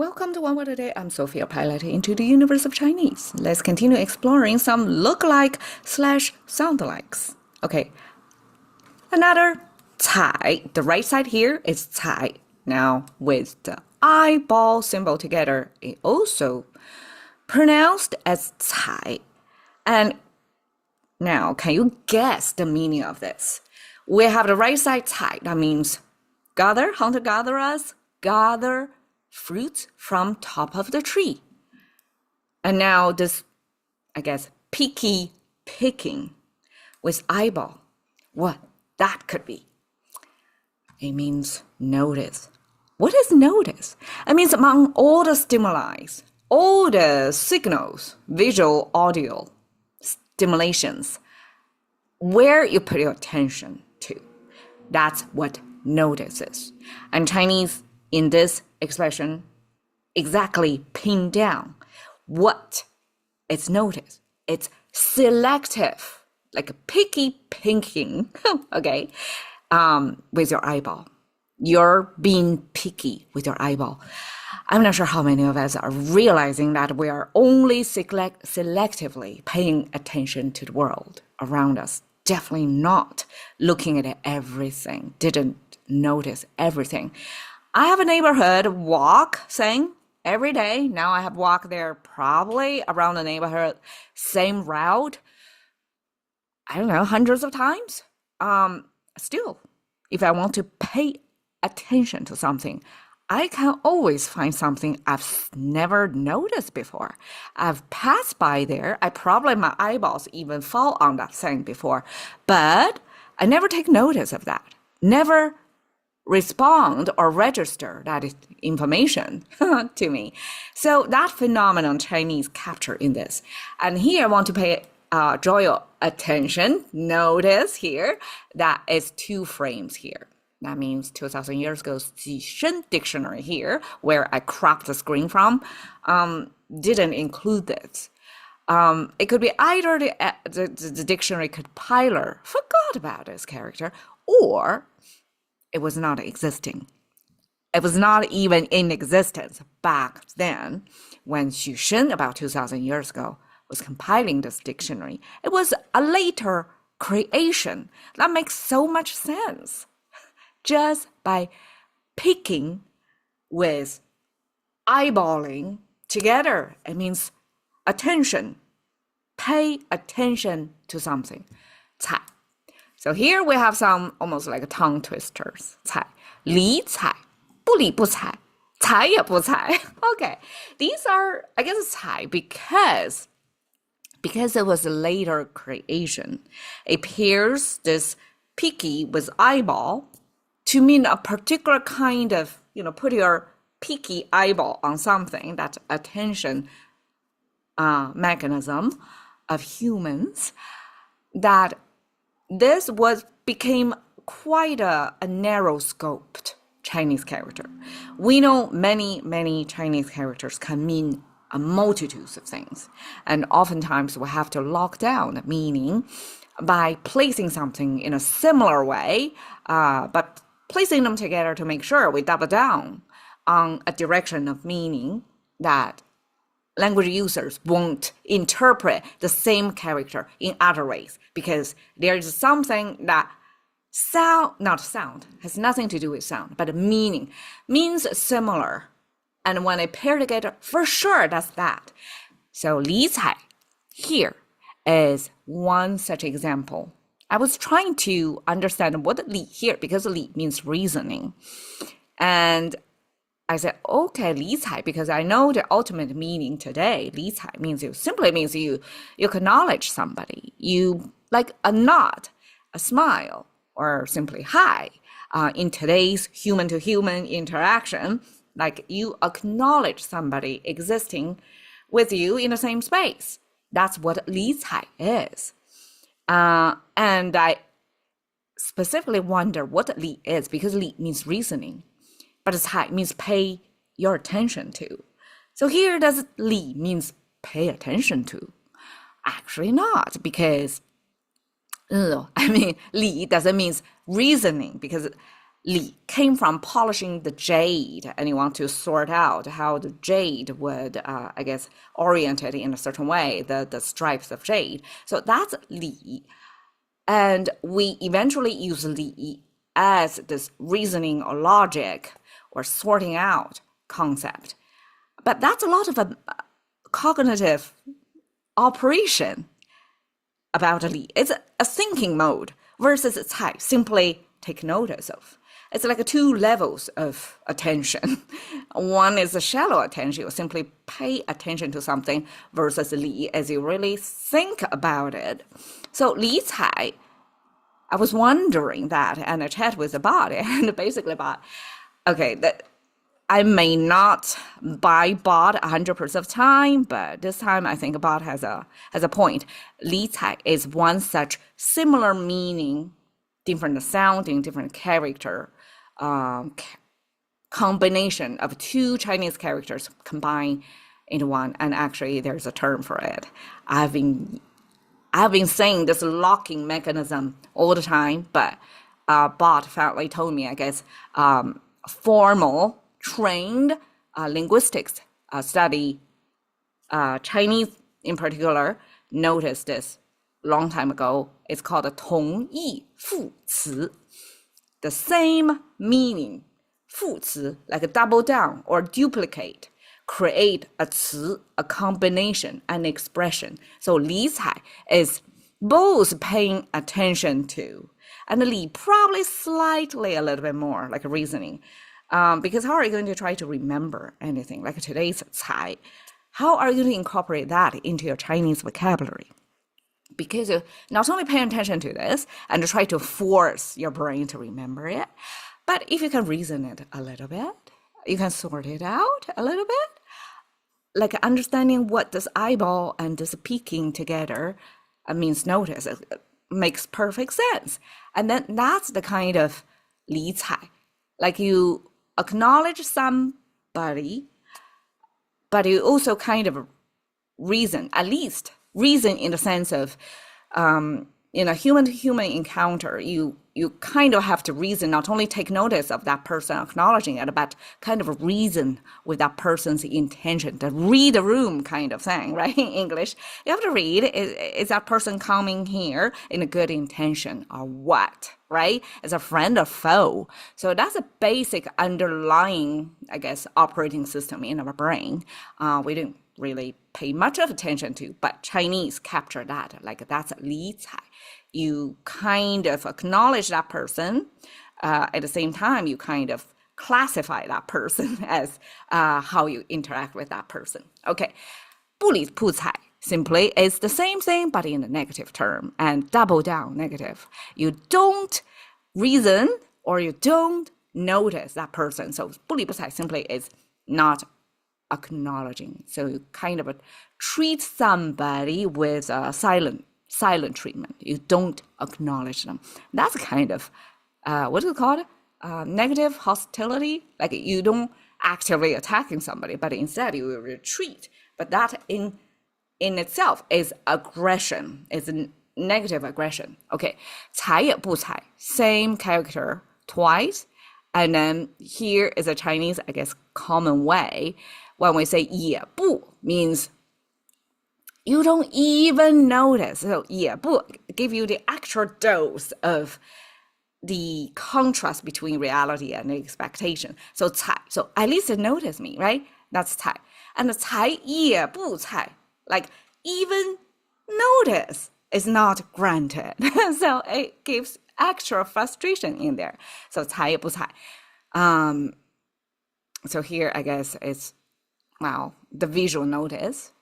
Welcome to One Word a Day. I'm Sophie, a pilot into the universe of Chinese. Let's continue exploring some lookalike slash soundalikes. Okay, another cai. The right side here is cai. Now, with the eyeball symbol together, it also pronounced as cai. And now, can you guess the meaning of this? We have the right side cai. That means gather, hunter-gatherers, gather fruits from top of the tree. And now this, I guess, picky picking with eyeball. What that could be? It means notice. What is notice? It means among all the stimuli, all the signals, visual, audio, stimulations, where you put your attention to. That's what notice is. And Chinese, in this expression, exactly pin down what it's noticed. It's selective, like a picky picking, okay, with your eyeball. You're being picky with your eyeball. I'm not sure how many of us are realizing that we are only selectively paying attention to the world around us. Definitely not looking at everything, didn't notice everything. I have a neighborhood walk saying every day. Now I have walked there probably around the neighborhood, same route, I don't know, hundreds of times. Still, if I want to pay attention to something, I can always find something I've never noticed before. I've passed by there. My eyeballs even fall on that thing before, but I never take notice of that. Never respond or register that information to me. So that phenomenon Chinese capture in this. And here I want to draw your attention. Notice here that it's two frames here. That means 2,000 years ago, Shen dictionary here, where I cropped the screen from, didn't include this. It could be either the dictionary compiler forgot about this character, or it was not existing. It was not even in existence back then when Xu Shen, about 2,000 years ago, was compiling this dictionary. It was a later creation. That makes so much sense. Just by picking with eyeballing together, it means attention. Pay attention to something. 猜. So here we have some almost like tongue twisters. 猜, 理睬, 不理不睬, 睬也不睬. Okay, these are, I guess, 猜 because it was a later creation. It pairs this picky with eyeball to mean a particular kind of, put your picky eyeball on something, that attention mechanism of humans, that this became quite a narrow-scoped Chinese character. We know many Chinese characters can mean a multitude of things. And oftentimes we have to lock down the meaning by placing something in a similar way, but placing them together to make sure we double down on a direction of meaning that language users won't interpret the same character in other ways, because there is something that has nothing to do with sound, but meaning means similar. And when they pair together, for sure that's that. So 理睬 here is one such example. I was trying to understand what 理 here, because 理 means reasoning. And I said, okay, 理睬, because I know the ultimate meaning today. 理睬 means you acknowledge somebody. You like a nod, a smile, or simply hi. In today's human-to-human interaction, like you acknowledge somebody existing with you in the same space. That's what 理睬 is. And I specifically wonder what 理 is, because 理 means reasoning, but 睬 means pay your attention to. So here does 理 means pay attention to? Actually not, because 理 doesn't mean reasoning, because Li came from polishing the jade, and you want to sort out how the jade would, I guess, orient it in a certain way, the stripes of jade. So that's Li. And we eventually use Li as this reasoning or logic or sorting out concept. But that's a lot of a cognitive operation about Li. It's a thinking mode versus Cai, simply take notice of. It's like two levels of attention. One is a shallow attention, you simply pay attention to something, versus Li as you really think about it. So Li Cai, I was wondering that, and I chat with the bot, and basically bot, okay, that I may not buy bot 100% of time, but this time I think bot has a point. Li Cai is one such similar meaning, different sounding, different character, combination of two Chinese characters combined into one, and actually there's a term for it. I've been saying this locking mechanism all the time, but bot finally told me, I guess, formal trained linguistics study Chinese in particular noticed this long time ago. It's called a 同义副词. The same meaning, 副词, like a double down or duplicate, create a 词, a combination, an expression. So Li Cai is both paying attention to, and Li probably slightly a little bit more like reasoning. Because how are you going to try to remember anything like today's Cai? How are you going to incorporate that into your Chinese vocabulary? Because you not only pay attention to this and try to force your brain to remember it, but if you can reason it a little bit, you can sort it out a little bit, like understanding what this eyeball and this peeking together means notice. It makes perfect sense. And then that's the kind of Li Cai. Like you acknowledge somebody, but you also kind of reason, at least reason in the sense of, in a human-to-human encounter, you kind of have to reason, not only take notice of that person acknowledging it, but kind of reason with that person's intention, the read the room kind of thing, right? In English, you have to read, is that person coming here in a good intention or what, right? Is a friend or foe? So that's a basic underlying, I guess, operating system in our brain. We didn't really pay much of attention to, but Chinese capture that, like that's Li Cai. You kind of acknowledge that person, at the same time you kind of classify that person as how you interact with that person. Okay, 不理不睬 simply is the same thing but in a negative term, and double down negative. You don't reason or you don't notice that person. So 不理不睬 simply is not acknowledging. So you kind of treat somebody with a silent treatment. You don't acknowledge them. That's kind of, what is it called? Negative hostility. Like you don't actively attacking somebody, but instead you will retreat. But that in itself is aggression, is a negative aggression. Okay, 才也不睬, same character twice. And then here is a Chinese, I guess, common way. When we say 也不 means you don't even notice. So 也不 give you the actual dose of the contrast between reality and expectation. So 才, so at least notice me, right? That's 才. And the 才也不睬, like even notice is not granted. So it gives extra frustration in there. So 才也不睬. So here, I guess it's, well, the visual notice.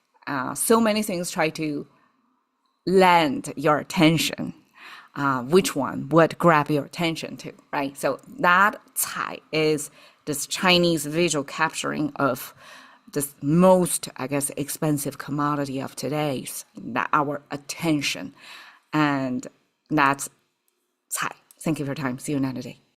So many things try to lend your attention. Which one would grab your attention to, right? So that 才 is this Chinese visual capturing of this most, I guess, expensive commodity of today's, our attention. And that's 才. Thank you for your time. See you another day.